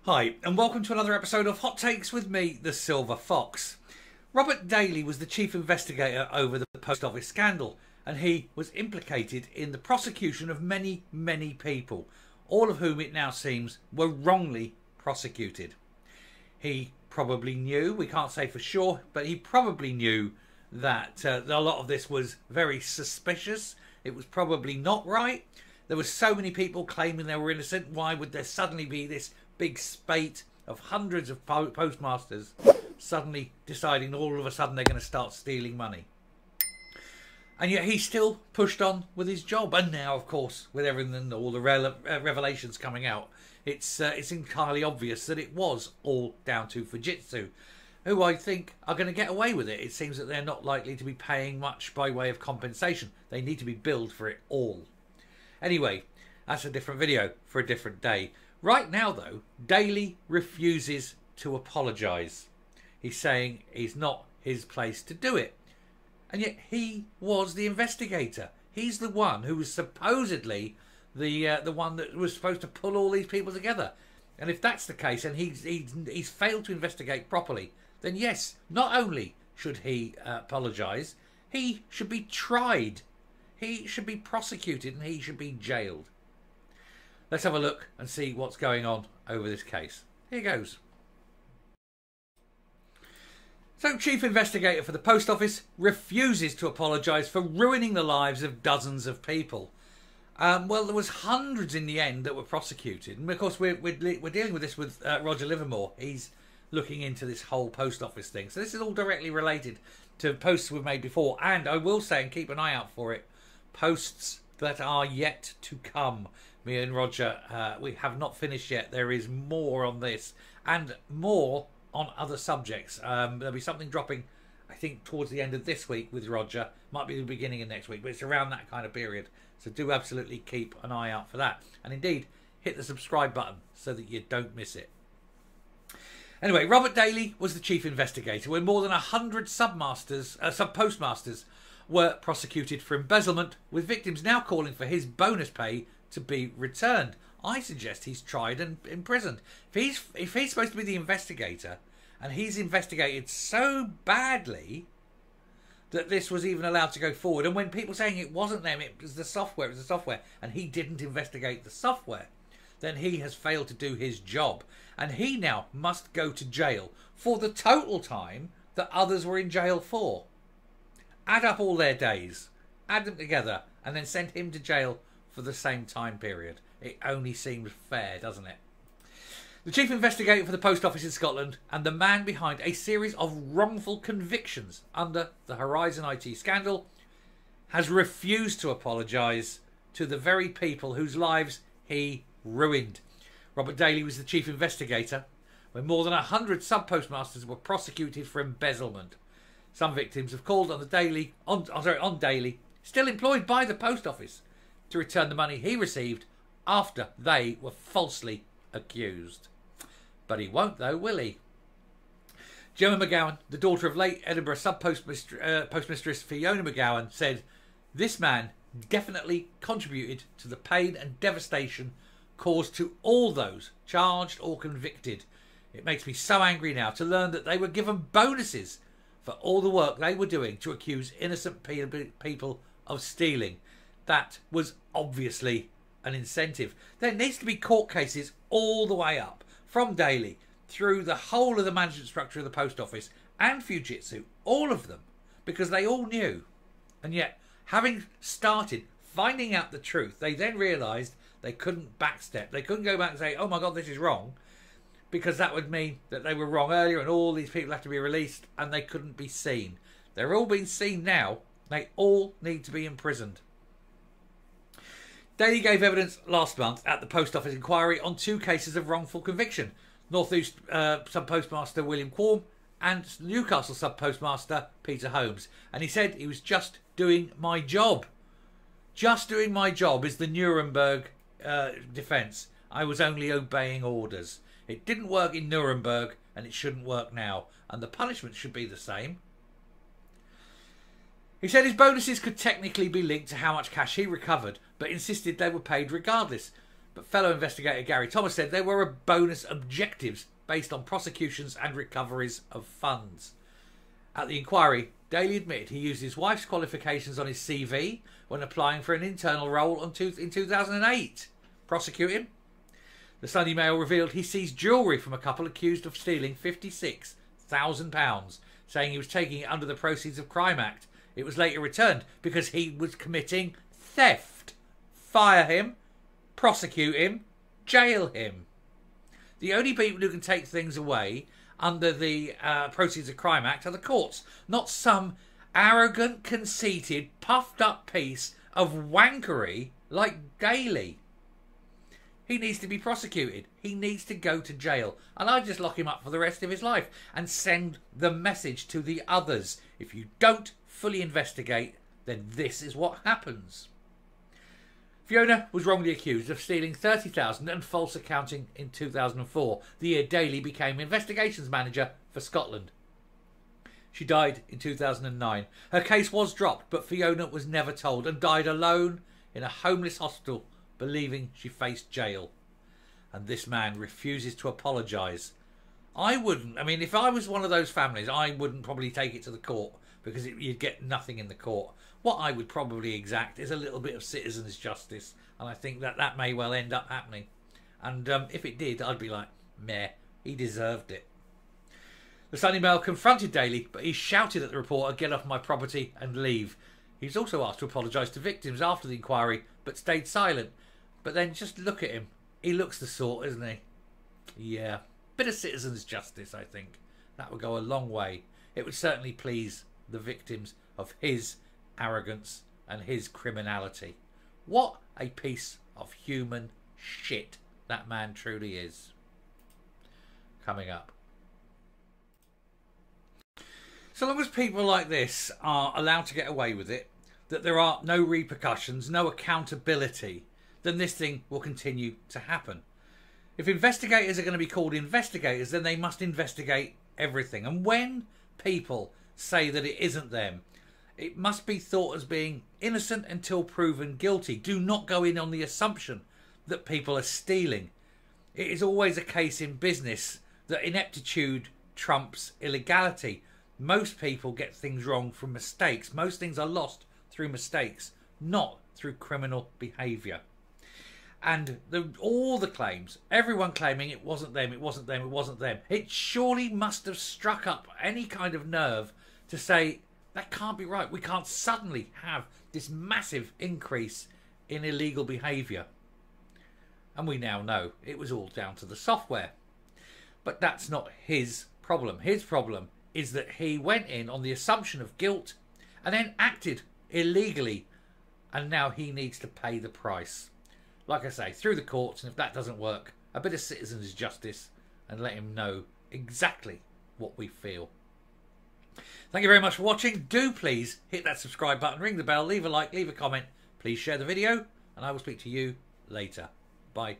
Hi, and welcome to another episode of Hot Takes with me, the Silver Fox. Robert Daly was the chief investigator over the post office scandal, and he was implicated in the prosecution of many, many people, all of whom it now seems were wrongly prosecuted. He probably knew, we can't say for sure, but he probably knew that a lot of this was very suspicious. It was probably not right. There were so many people claiming they were innocent. Why would there suddenly be this big spate of hundreds of postmasters suddenly deciding all of a sudden they're going to start stealing money? And yet he still pushed on with his job. And now, of course, with everything, all the revelations coming out, it's entirely obvious that it was all down to Fujitsu, who I think are going to get away with it. It seems that they're not likely to be paying much by way of compensation. They need to be billed for it all. Anyway, that's a different video for a different day. Right now, though, Daly refuses to apologise. He's saying it's not his place to do it. And yet he was the investigator. He's the one who was supposedly the one that was supposed to pull all these people together. And if that's the case, and he's failed to investigate properly, then yes, not only should he apologise, he should be tried. He should be prosecuted and he should be jailed. Let's have a look and see what's going on over this case. Here goes. So, Chief Investigator for the Post Office refuses to apologise for ruining the lives of dozens of people. Well, there was hundreds in the end that were prosecuted. And of course, we're dealing with this with Roger Livermore. He's looking into this whole post office thing. So this is all directly related to posts we've made before. And I will say, and keep an eye out for it, posts that are yet to come. Me and Roger, we have not finished yet. There is more on this and more on other subjects. There'll be something dropping, I think, towards the end of this week with Roger. Might be the beginning of next week, but it's around that kind of period. So do absolutely keep an eye out for that. And indeed, hit the subscribe button so that you don't miss it. Anyway, Robert Daly was the chief investigator when more than 100 sub-postmasters were prosecuted for embezzlement, with victims now calling for his bonus pay to be returned. I suggest he's tried and imprisoned. If he's supposed to be the investigator, and he's investigated so badly that this was even allowed to go forward, and when people saying it wasn't them, it was the software, and he didn't investigate the software, then he has failed to do his job. And he now must go to jail for the total time that others were in jail for. Add up all their days, add them together, and then send him to jail for the same time period. It only seems fair, doesn't it? The chief investigator for the post office in Scotland and the man behind a series of wrongful convictions under the Horizon IT scandal has refused to apologise to the very people whose lives he ruined. Robert Daly was the chief investigator when more than 100 sub-postmasters were prosecuted for embezzlement. Some victims have called on Daly, still employed by the post office, to return the money he received after they were falsely accused. But he won't, though, will he? Gemma McGowan, the daughter of late Edinburgh postmistress Fiona McGowan, said, "This man definitely contributed to the pain and devastation caused to all those charged or convicted. It makes me so angry now to learn that they were given bonuses for all the work they were doing to accuse innocent people of stealing. That was obviously an incentive. There needs to be court cases all the way up, from Daly through the whole of the management structure of the post office and Fujitsu, all of them, because they all knew. And yet, having started finding out the truth, they then realised they couldn't backstep. They couldn't go back and say, oh my God, this is wrong, because that would mean that they were wrong earlier and all these people have to be released and they couldn't be seen. They're all being seen now. They all need to be imprisoned. Daly gave evidence last month at the Post Office inquiry on 2 cases of wrongful conviction. North East sub-postmaster William Quorm and Newcastle sub-postmaster Peter Holmes. And he said he was just doing my job. Just doing my job is the Nuremberg defence. I was only obeying orders. It didn't work in Nuremberg and it shouldn't work now. And the punishment should be the same. He said his bonuses could technically be linked to how much cash he recovered, but insisted they were paid regardless. But fellow investigator Gary Thomas said there were bonus objectives based on prosecutions and recoveries of funds. At the inquiry, Daly admitted he used his wife's qualifications on his CV when applying for an internal role in 2008. Prosecute him? The Sunday Mail revealed he seized jewellery from a couple accused of stealing £56,000, saying he was taking it under the Proceeds of Crime Act. It was later returned because he was committing theft. Fire him, prosecute him, jail him. The only people who can take things away under the Proceeds of Crime Act are the courts, not some arrogant, conceited, puffed up piece of wankery like Daly. He needs to be prosecuted. He needs to go to jail. And I'd just lock him up for the rest of his life and send the message to the others. If you don't fully investigate, then this is what happens. Fiona was wrongly accused of stealing $30,000 and false accounting in 2004, the year Daly became investigations manager for Scotland. She died in 2009. Her case was dropped, but Fiona was never told and died alone in a homeless hospital, believing she faced jail. And this man refuses to apologise. I wouldn't. I mean, if I was one of those families, I wouldn't probably take it to the court because you'd get nothing in the court. What I would probably exact is a little bit of citizen's justice, and I think that may well end up happening. And if it did, I'd be like, meh, he deserved it. The Sunday Mail confronted Daly, but he shouted at the reporter, "Get off my property and leave." He was also asked to apologise to victims after the inquiry, but stayed silent. But then just look at him. He looks the sort, isn't he? Yeah. Bit of citizen's justice, I think. That would go a long way. It would certainly please the victims of his arrogance and his criminality. What a piece of human shit that man truly is. Coming up. So long as people like this are allowed to get away with it, that there are no repercussions, no accountability, then this thing will continue to happen. If investigators are going to be called investigators, then they must investigate everything. And when people say that it isn't them, it must be thought as being innocent until proven guilty. Do not go in on the assumption that people are stealing. It is always a case in business that ineptitude trumps illegality. Most people get things wrong from mistakes. Most things are lost through mistakes, not through criminal behaviour. And all the claims, everyone claiming it wasn't them, it wasn't them, it wasn't them, it surely must have struck up any kind of nerve to say, that can't be right. We can't suddenly have this massive increase in illegal behaviour. And we now know it was all down to the software. But that's not his problem. His problem is that he went in on the assumption of guilt and then acted illegally. And now he needs to pay the price. Like I say, through the courts, and if that doesn't work, a bit of citizen's justice and let him know exactly what we feel. Thank you very much for watching. Do please hit that subscribe button, ring the bell, leave a like, leave a comment. Please share the video, and I will speak to you later. Bye.